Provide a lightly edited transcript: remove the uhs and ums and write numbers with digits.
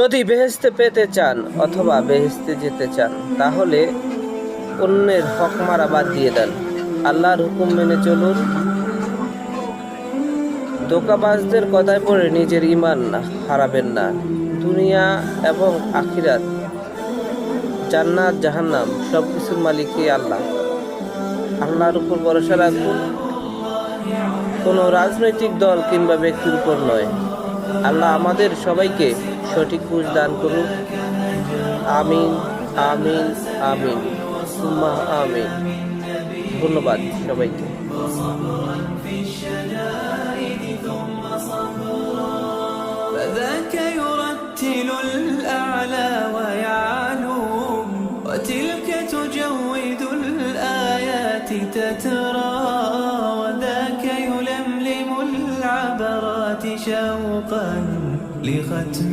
যদি বেহেশতে পেতে চান অথবা বেহেশতে যেতে চান তাহলে অন্যের হক মারা বাদ দিয়ে দেন, আল্লাহর হুকুম মেনে চলুন। ধোঁকাবাজদের কথায় পড়ে নিজের ঈমান হারাবেন না। দুনিয়া এবং আখিরাত, জান্নাত জাহান্নাম সবকিছুর মালিকই আল্লাহ। আল্লাহর উপর ভরসা রাখুন, কোনো রাজনৈতিক দল কিংবা ব্যক্তির উপর নয়। আল্লাহ আমাদের সবাইকে সঠিক বুঝ দান করুন। আমিন, আমিন, আমিন, সুম্মা আমিন। ধন্যবাদ সবাইকে। فذاك يرتل الأعلى ويعلو، وتلك تجود الآيات تترى، وذاك يلملم العبرات شوقا لختم